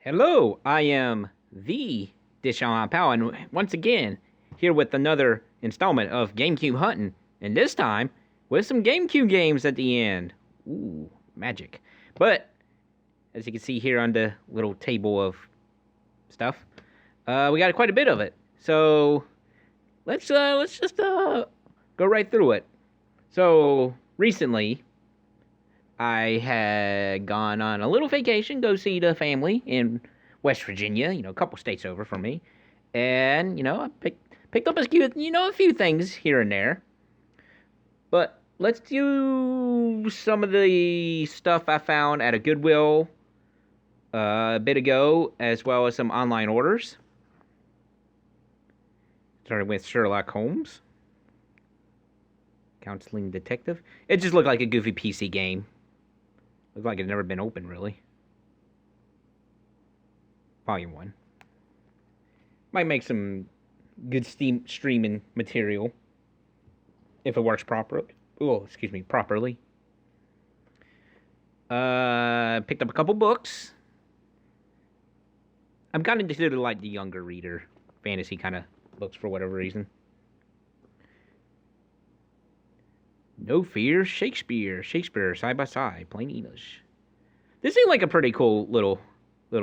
Hello, I am the Dishon Pal, and once again, here with another installment of GameCube Hunting, and this time with some GameCube games at the end. Ooh, magic. But, as you can see here on the little table of stuff, we got quite a bit of it. So, let's just go right through it. So, recently, I had gone on a little vacation, go see the family in West Virginia, a couple states over from me. And, I picked up a few things here and there. But let's do some of the stuff I found at a Goodwill a bit ago, as well as some online orders. Starting with Sherlock Holmes. Counseling Detective. It just looked like a goofy PC game. Looks like it's never been opened, really. Volume 1. Might make some good streaming material. If it works properly. Properly. Picked up a couple books. I'm kind of considered like the younger reader. Fantasy kind of books for whatever reason. No Fear, Shakespeare, side by side, plain English. This seemed like a pretty cool little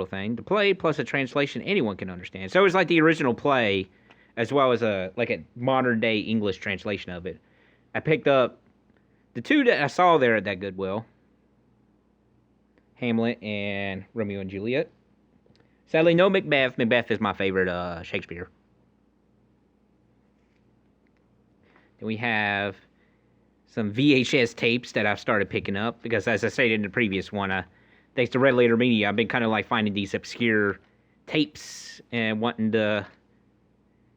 thing. The play plus a translation anyone can understand. So it's like the original play, as well as a modern day English translation of it. I picked up the two that I saw there at that Goodwill. Hamlet and Romeo and Juliet. Sadly, no Macbeth. Macbeth is my favorite Shakespeare. Then we have some VHS tapes that I've started picking up, because as I stated in the previous one, thanks to Red Letter Media, I've been kind of like finding these obscure tapes and wanting to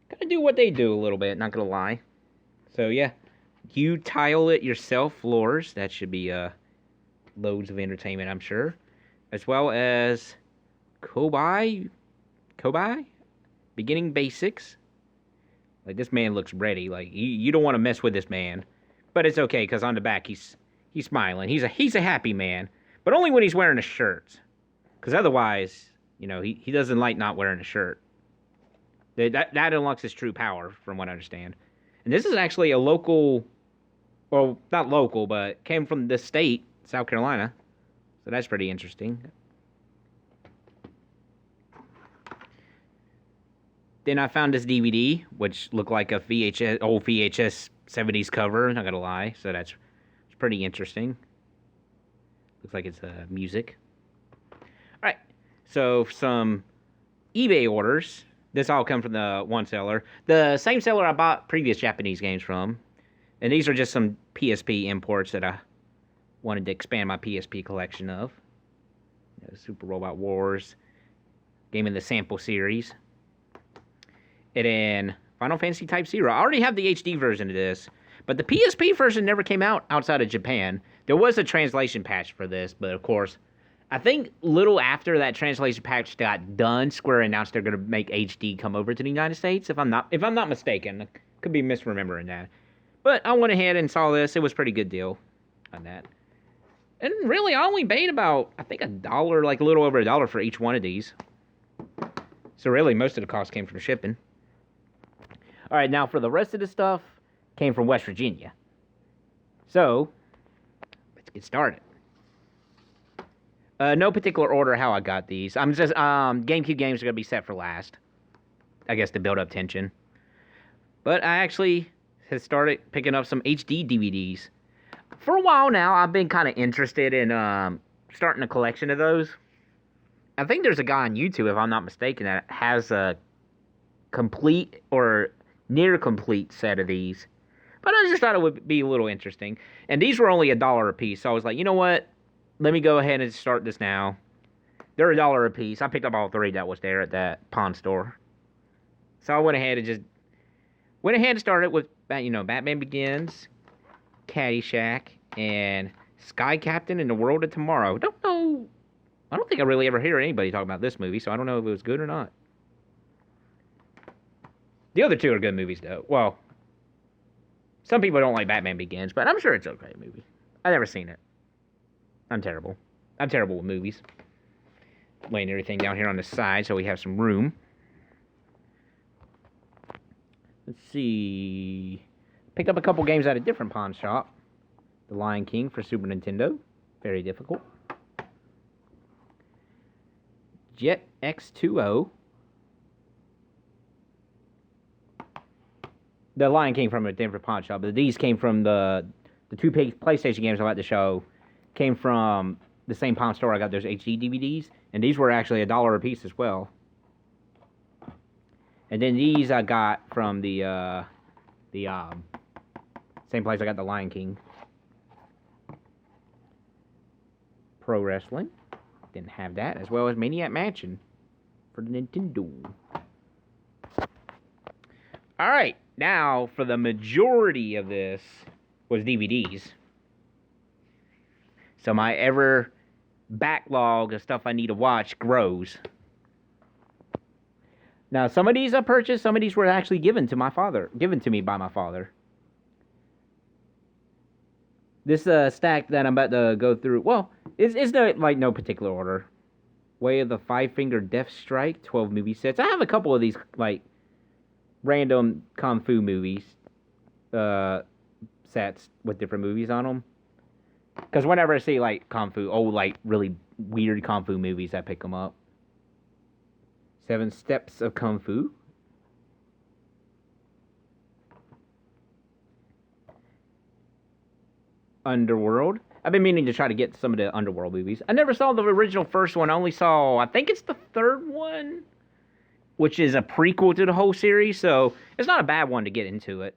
kind of do what they do a little bit, not gonna lie. So yeah, you tile it yourself, floors. That should be loads of entertainment, I'm sure. As well as Kobai? Beginning Basics. Like, this man looks ready. Like, you don't want to mess with this man. But it's okay, because on the back, he's smiling. He's a happy man. But only when he's wearing a shirt. Because otherwise, he doesn't like not wearing a shirt. That unlocks his true power, from what I understand. And this is actually a local, well, not local, but came from the state, South Carolina. So that's pretty interesting. Then I found this DVD, which looked like a old VHS 70s cover, not gonna lie. So it's pretty interesting. Looks like it's music. Alright, so some eBay orders. This all come from the one seller. The same seller I bought previous Japanese games from. And these are just some PSP imports that I wanted to expand my PSP collection of. Super Robot Wars. Game in the Sample series. And then Final Fantasy Type 0. I already have the HD version of this, but the PSP version never came out outside of Japan. There was a translation patch for this, but of course, I think little after that translation patch got done, Square announced they're going to make HD come over to the United States, if I'm not mistaken. I could be misremembering that. But I went ahead and saw this. It was a pretty good deal on that. And really, I only paid about, I think, $1, like a little over $1 for each one of these. So really, most of the cost came from shipping. All right, now for the rest of the stuff, came from West Virginia. So, let's get started. No particular order how I got these. I'm just, GameCube games are going to be set for last. I guess to build up tension. But I actually have started picking up some HD DVDs. For a while now, I've been kind of interested in starting a collection of those. I think there's a guy on YouTube, if I'm not mistaken, that has a complete or near complete set of these. But I just thought it would be a little interesting. And these were only $1 a piece. So I was like, you know what? Let me go ahead and start this now. They're $1 a piece. I picked up all 3 that was there at that pawn store. So I went ahead and started with, Batman Begins, Caddyshack, and Sky Captain and the World of Tomorrow. I don't think I really ever hear anybody talk about this movie, so I don't know if it was good or not. The other 2 are good movies, though. Well, some people don't like Batman Begins, but I'm sure it's an okay movie. I've never seen it. I'm terrible. I'm terrible with movies. laying everything down here on the side so we have some room. Let's see. Picked up a couple games at a different pawn shop. The Lion King for Super Nintendo. Very difficult. Jet X2O. The Lion King from a different pawn shop, but these came from the two PlayStation games I like to show. Came from the same pawn store I got those HD DVDs, and these were actually $1 a piece as well. And then these I got from the same place I got the Lion King. Pro Wrestling. Didn't have that, as well as Maniac Mansion for the Nintendo. Alright, now for the majority of this was DVDs. So my ever backlog of stuff I need to watch grows. Now some of these I purchased, some of these were actually given to me by my father. This stack that I'm about to go through, well, it's no particular order. Way of the Five-Finger Death Strike, 12 movie sets. I have a couple of these, like, random Kung Fu movies, sets with different movies on them. Because whenever I see, like, Kung Fu, old, like, really weird Kung Fu movies, I pick them up. 7 Steps of Kung Fu. Underworld. I've been meaning to try to get some of the Underworld movies. I never saw the original first one. I only saw, I think it's the third one, which is a prequel to the whole series, so it's not a bad one to get into it.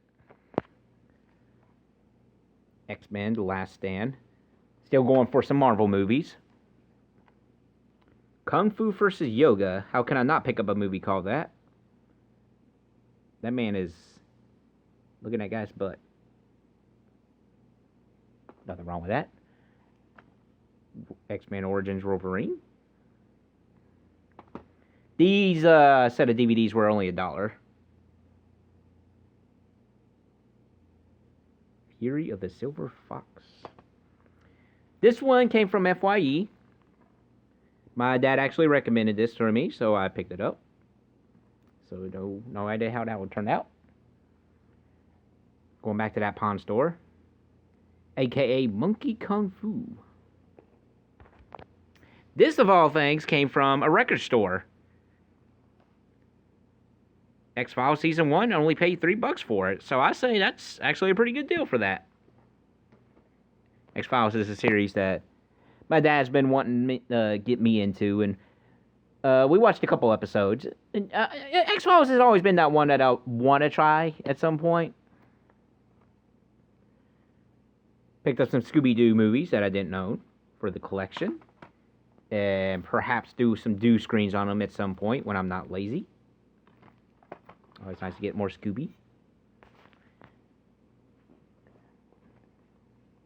X-Men, The Last Stand. Still going for some Marvel movies. Kung Fu versus Yoga. How can I not pick up a movie called that? That man is... Look at that guy's butt. Nothing wrong with that. X-Men Origins Wolverine. These set of DVDs were only $1. Fury of the Silver Fox. This one came from FYE. My dad actually recommended this to me, so I picked it up. So no idea how that would turn out. Going back to that pawn store. AKA Monkey Kung Fu. This, of all things, came from a record store. X-Files Season 1, I only paid $3 for it. So I say that's actually a pretty good deal for that. X-Files is a series that my dad's been wanting to get me into, and we watched a couple episodes. And, X-Files has always been that one that I want to try at some point. Picked up some Scooby-Doo movies that I didn't own for the collection. And perhaps do some do screens on them at some point when I'm not lazy. Always nice to get more Scooby.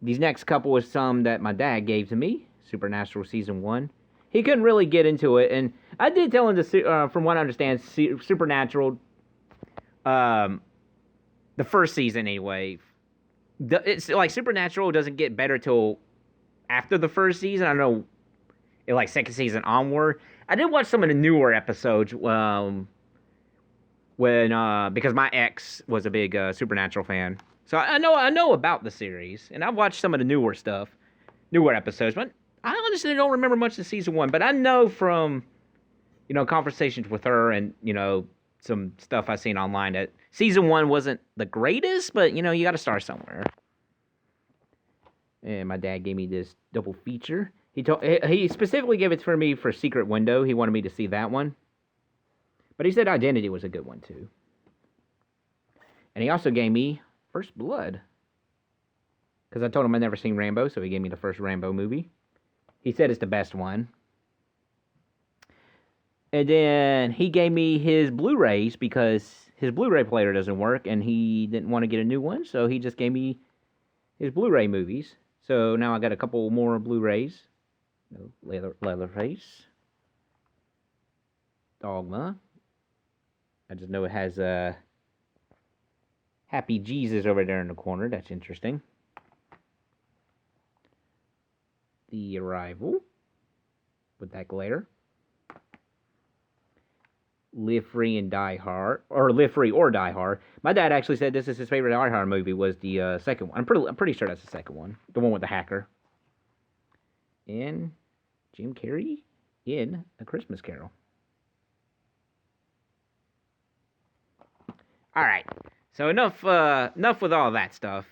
These next couple was some that my dad gave to me. Supernatural Season 1. He couldn't really get into it. And I did tell him, from what I understand, Supernatural, the first season anyway, it's like Supernatural doesn't get better till after the first season. I don't know, like second season onward. I did watch some of the newer episodes when because my ex was a big Supernatural fan, so I know about the series, and I've watched some of the newer episodes. But I honestly don't remember much of season 1. But I know from conversations with her and some stuff I've seen online that season 1 wasn't the greatest, but you got to start somewhere. And my dad gave me this double feature. He specifically gave it for me for Secret Window. He wanted me to see that one. But he said Identity was a good one too. And he also gave me First Blood. Because I told him I'd never seen Rambo, so he gave me the first Rambo movie. He said it's the best one. And then he gave me his Blu-rays because his Blu-ray player doesn't work and he didn't want to get a new one, so he just gave me his Blu-ray movies. So now I got a couple more Blu-rays. Leatherface. Dogma. I just know it has Happy Jesus over there in the corner. That's interesting. The Arrival. With that glare. Live Free and Die Hard, or Live Free or Die Hard. My dad actually said this is his favorite Die Hard movie. Was the second one? I'm pretty sure that's the second one, the one with the hacker. And Jim Carrey in A Christmas Carol. All right, so enough with all that stuff.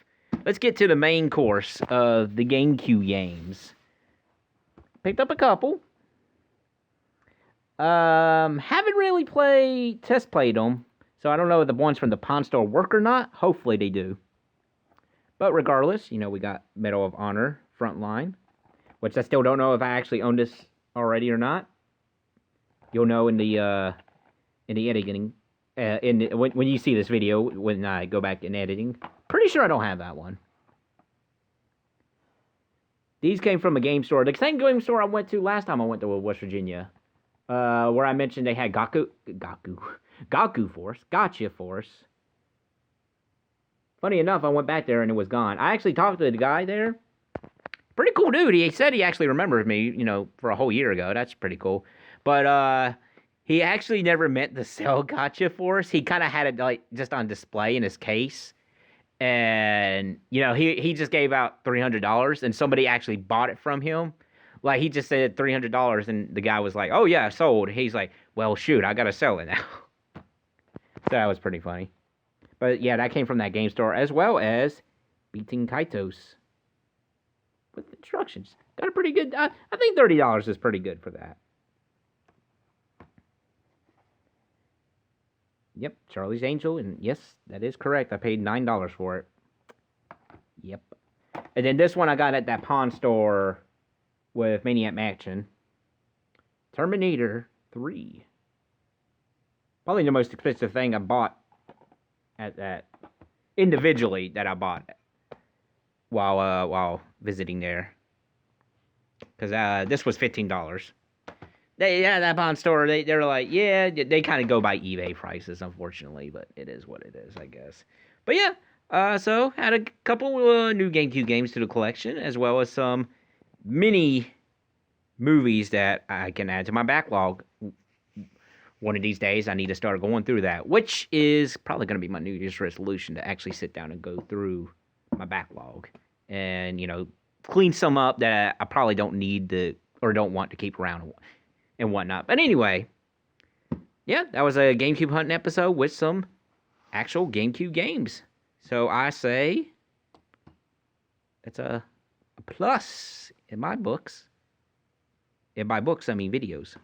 Let's get to the main course of the GameCube games. Picked up a couple. Haven't really test played them, so I don't know if the ones from the Pawn Store work or not. Hopefully they do. But regardless, we got Medal of Honor Frontline, which I still don't know if I actually own this already or not. You'll know in the editing, when you see this video, when I go back in editing. Pretty sure I don't have that one. These came from a game store, the same game store I went to last time I went to West Virginia. Where I mentioned they had Gotcha Force. Funny enough, I went back there and it was gone. I actually talked to the guy there. Pretty cool dude. He said he actually remembers me, for a whole year ago. That's pretty cool. But he actually never meant to sell Gotcha Force. He kind of had it just on display in his case. And, he just gave out $300 and somebody actually bought it from him. Like, he just said $300 and the guy was like, oh, yeah, sold. He's like, well, shoot, I got to sell it now. So that was pretty funny. But, yeah, that came from that game store, as well as Beating Kaitos with instructions. Got a pretty good, I think $30 is pretty good for that. Yep, Charlie's Angel, and yes, that is correct. I paid $9 for it. Yep. And then this one I got at that Pawn Store with Maniac Mansion. Terminator 3. Probably the most expensive thing I bought at that, individually, that I bought while visiting there. Because this was $15. That Pawn Store, they're like, yeah, they kind of go by eBay prices, unfortunately, but it is what it is, I guess. But yeah, so had a couple new GameCube games to the collection, as well as some mini movies that I can add to my backlog. One of these days, I need to start going through that, which is probably going to be my New Year's resolution, to actually sit down and go through my backlog and, clean some up that I probably don't need to, or don't want to keep around and whatnot. But anyway, yeah, that was a GameCube Hunting episode with some actual GameCube games. So I say it's a plus in my books. In my books, I mean videos.